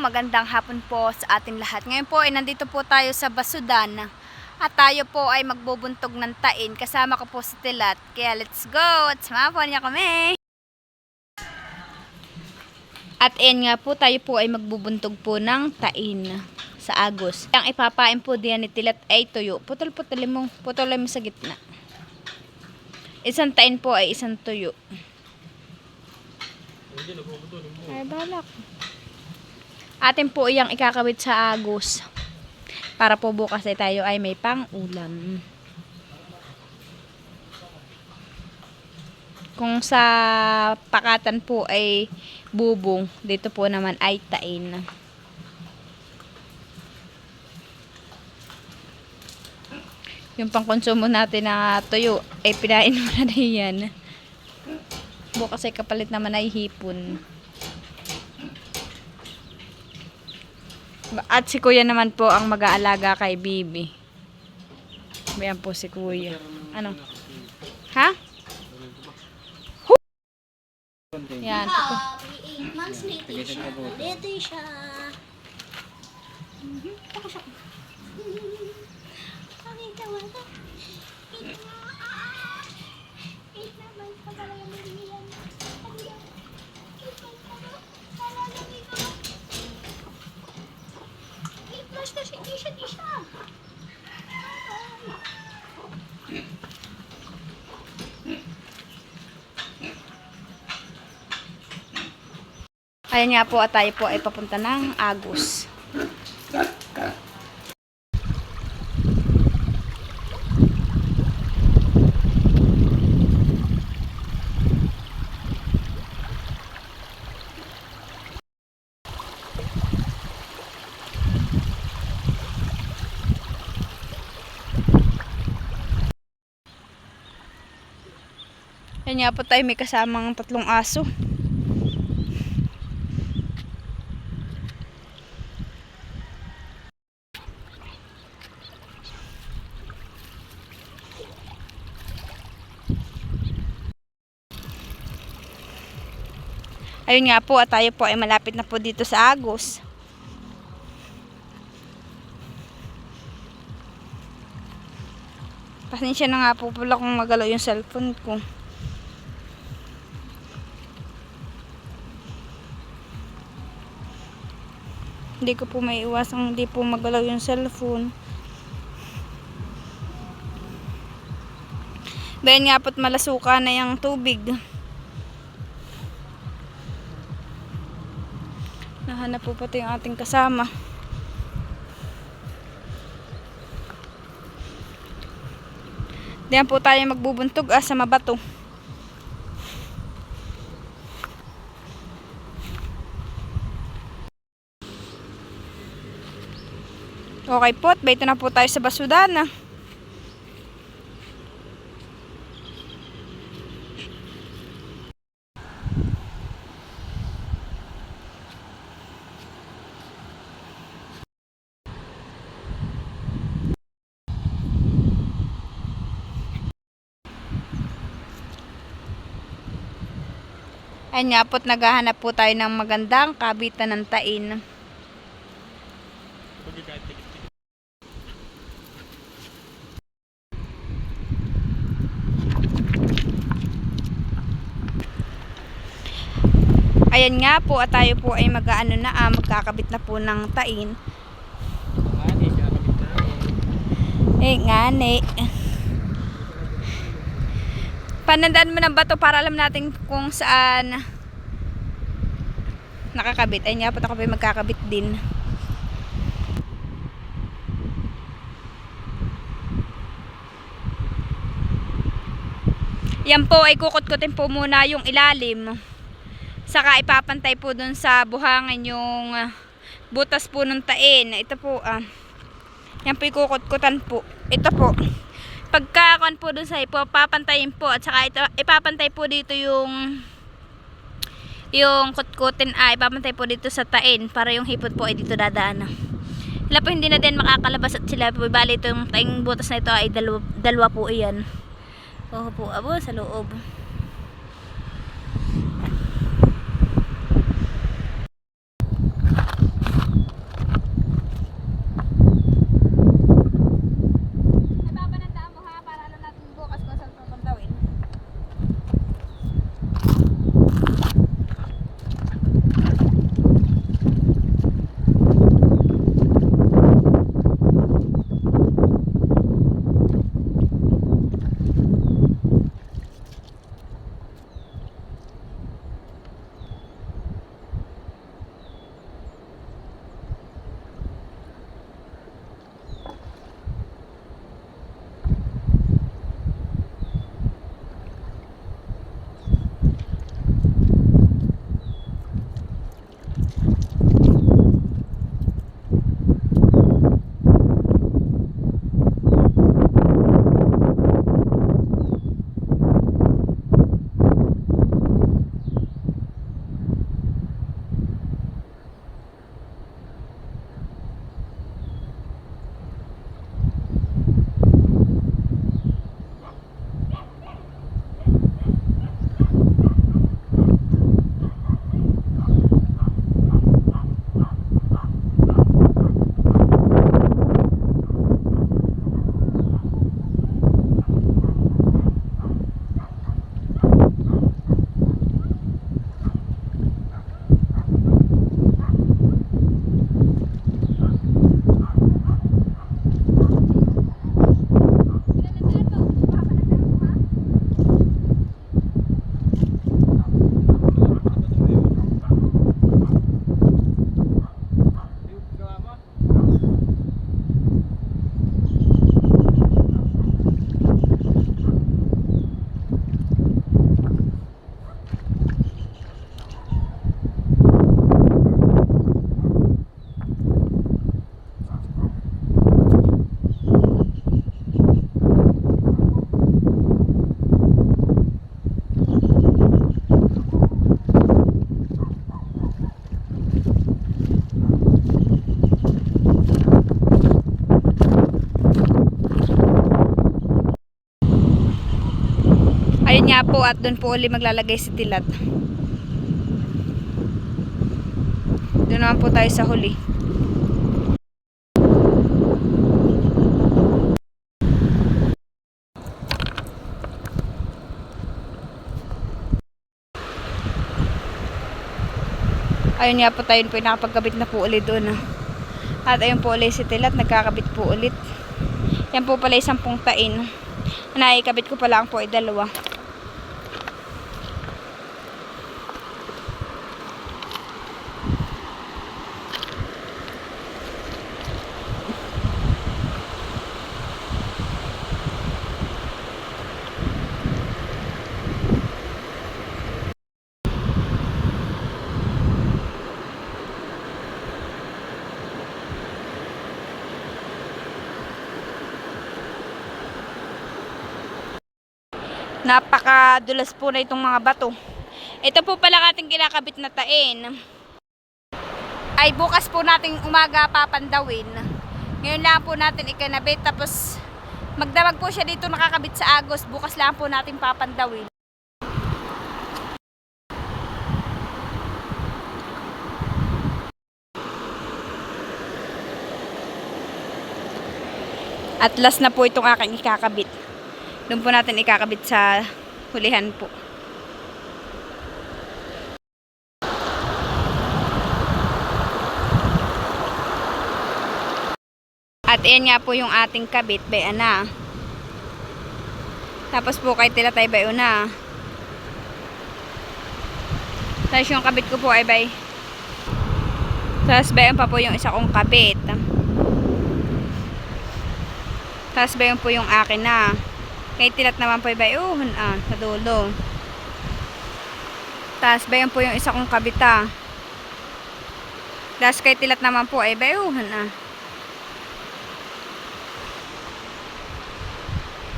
magandang hapon po sa ating lahat. Ngayon po ay nandito po tayo sa Basudan at tayo po ay magbubuntog ng tain. Kasama ko po si Tilat. Kaya let's go at samahan niya kami. At nga po tayo po ay magbubuntog po ng tain sa Agos. Ang ipapain po diyan ni Tilat ay tuyo. Putol-putulin mo sa gitna. Isang tain po ay isang tuyo. Ay balak. Atin po iyang ikakawit sa Agos. Para po bukas ay tayo ay may pang-ulam. Kung sa pakatan po ay bubong, dito po naman ay tain. Yung pangkonsumo natin na tuyo ay pinain mo na yan. Bukas ay kapalit naman ay hipon. At si kuya naman po ang mag-aalaga kay Bibi. Bayan po si kuya. Ano? Ha? Yan. Dito siya. Ayan nga po at tayo po ay papunta ng Agos. Ayan nga po tayo may kasamang 3 aso. Ayun nga po at tayo po ay malapit na po dito sa Agos. Pasensya na nga po pala kung magalaw yung cellphone ko. Hindi ko po may iwasang hindi po magalaw yung cellphone. Dahil nga po't malasuka na yung tubig. Nahanap po pati yung ating kasama. Diyan po tayo magbubuntog sa mabato. Okay po, dito na po tayo sa Basudan. Ayun nga po't naghahanap po tayo ng magandang kabitan ng tain. Ayan nga po at tayo po ay magkakabit na po ng tain. Ngani. Panandaan mo ng bato para alam natin kung saan nakakabit. Ayun nga po ako ay magkakabit din. Yan po ay kukut-kutin po muna yung ilalim. Saka ipapantay po dun sa buhangin yung butas po ng tain. Ito po yan po ikukut-kutan po. Ito po. Pagkakuan po dun sa papantayin po at saka ito ipapantay po dito yung kutkutin ipapantay po dito sa tain para yung hipot po ay dito dadaan. Sila po hindi na din makakalabas at sila po bali itong taing butas na ito ay dalawa po iyan. Oo po, abo sa loob. Ayun nga po, at doon po uli maglalagay si Tilat. Doon naman po tayo sa huli. Ayun nga po, tayo po nakapagkabit na po ulit doon. At ayun po ulit si Tilat, nagkakabit po ulit. Yan po pala 10 tain. Naikabit ko pala ang po ay 2. Napakadulas po na itong mga bato. Ito po pala ating kinakabit na tain. Ay bukas po nating umaga papandawin. Ngayon lang po natin ikinabit. Tapos magdamag po siya dito nakakabit sa Agos. Bukas lang po natin papandawin. At last na po itong aking ikakabit. Doon po natin ikakabit sa hulihan po. At ayan nga po yung ating kabit, bayan na. Tapos po kay Tilatay bayan na. Tapos yung kabit ko po ay bay. Tapos bayan pa po yung isa kong kabit. Tapos bayan po yung akin na. Kay Tilat naman po ay bayuhan sa dulo. Tapos bayan po yung isa kong kabit Tapos kay Tilat naman po ay bayuhan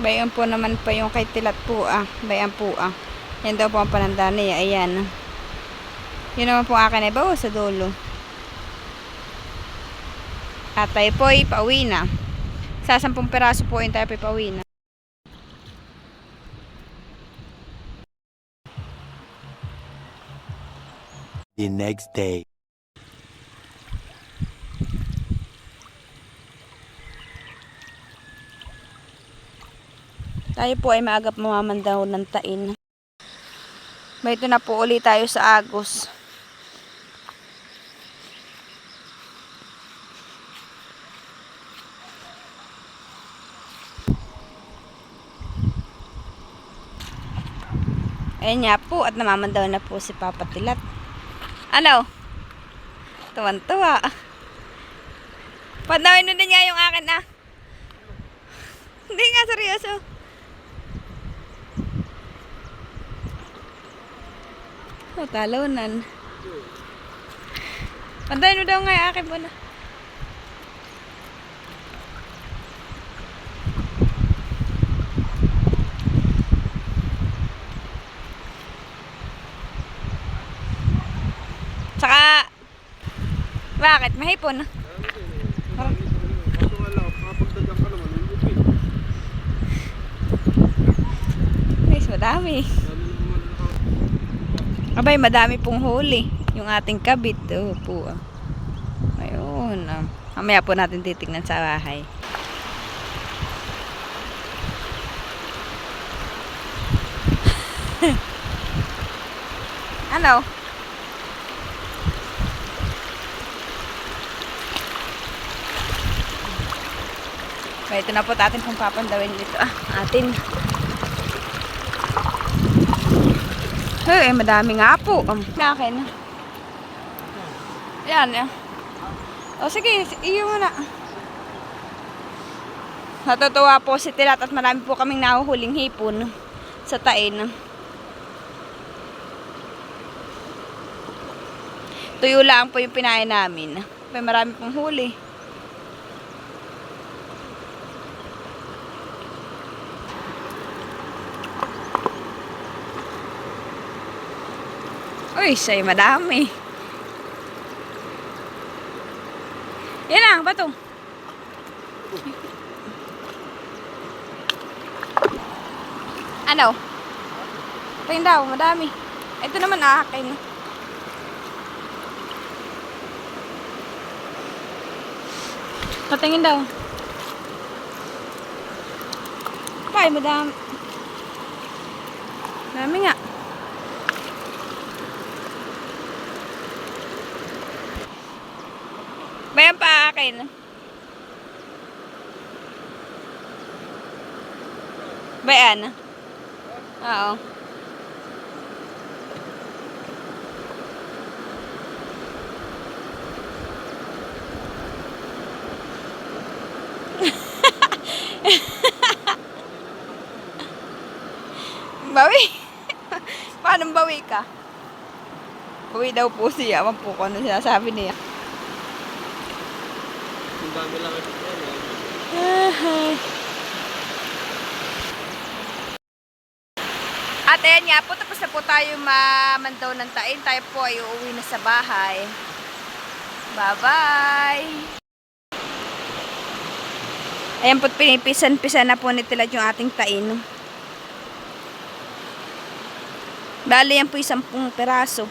Bayan po naman po yung kay Tilat po bayan po Yan daw po ang pananda niya. Ayan. Yun naman po akin ay bawa sa dulo. At tayo po ay pauwi na. Sa 10 peraso po yung tayo po ay pauwi na. The next day. Tayo po ay maagap mamamandaw ng tain. Ito na po ulit tayo sa Agos. Ayan nga po at namamandaw na po si Papa Tilat. Ano? Tuwan-tuwa. Pandawin nun din nga yung akin Hindi nga seryoso. Talunan. Pandawin mo daw nga yung akin muna. Tsaka, bakit? Mahipon. Guys, madami. Abay, madami pong huli. Yung ating kabit. Po. Ayun. Mamaya po natin titignan sa bahay. Ano? Ito na po atin kung papandawin dito. Atin. Madami nga po. Akin. Yan. O sige, iyo mo na. Natutuwa po si Tilat at marami po kaming nahuhuling hipon sa tain. Tuyo lang po yung pinain namin. May marami pong huli. Uy, sa'yo madami. Yan ang bato. Ano? Tingin daw, madami. Ito naman akin. Patingin daw. Ay, madami. Dami nga. Bayan pa akin. Bayan. Oo. Bawi. Paano bawi ka? Bawi daw po siya. Awan po kung ano sinasabi niya. Ang dami lang ito yan. At ayan nga po, tapos na po tayo mamandaw ng tain. Tayo po ay uuwi na sa bahay. Bye-bye! Ayan po, pinipisan-pisan na po ni Tilad yung ating tain. Bali, yan po 10 peraso.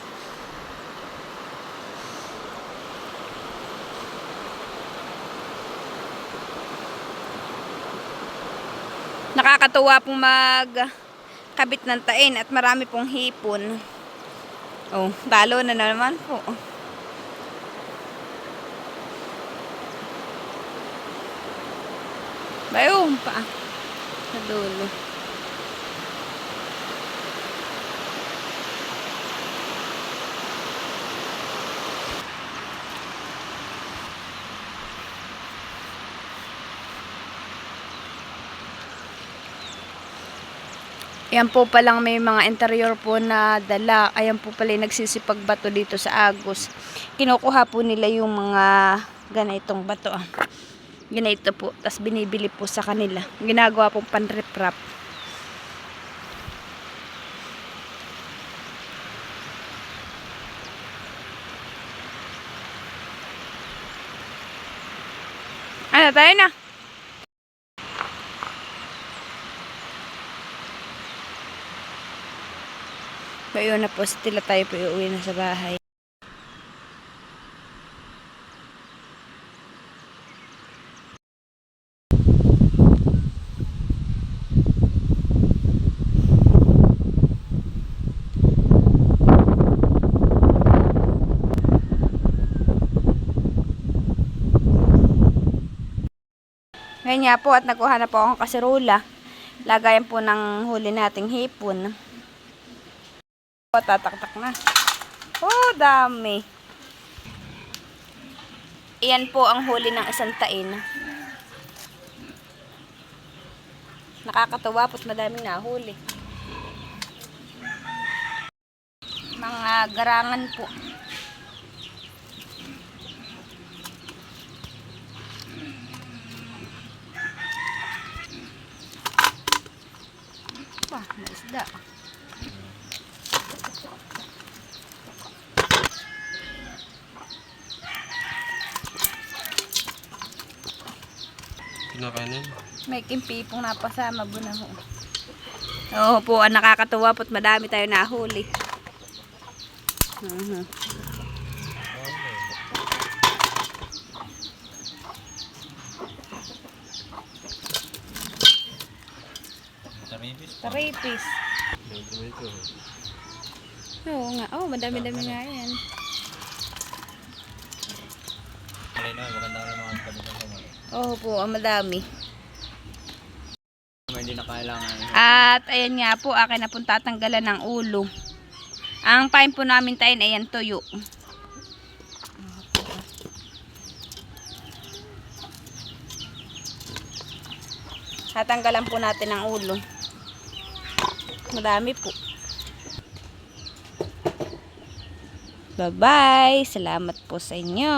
Nakakatuwa pong magkabit ng tain at marami pong hipon. Oh, talo na naman po. Bayong pa. Sa dulo. Ayan po palang may mga interior po na dala. Ayan po pala yung nagsisipag bato dito sa Agos. Kinukuha po nila yung mga ganitong bato. Ganito po. Tapos binibili po sa kanila. Ginagawa pong panriprap. Ano, tayo na. Kaya na po, sila tayo po iuwi na sa bahay. Ngayon nga po at nakuha na po akong kaserola. Lagayan po ng huli nating hipon. Tataktak na. Oh, dami. Iyan po ang huli ng isang tain. Nakakatuwa po't madaming nahuli. Mga garangan po. Wah, may isda. Kinakainin. May kimpipong napasama po na ho. Oo po, nakakatuwa po't madami tayo nahuli. Taribis. Taripis. Oo nga. Oh, madami-dami nga yan. Kaya na, maganda ka mga palitan mo. Oo po, madami. Hindi na kailangan. At ayan nga po, akin na pong tatanggalan ng ulo. Ang pain po namin tayo ayan, tuyo. Tatanggalan po natin ang ulo. Madami po. Bye-bye. Salamat po sa inyo.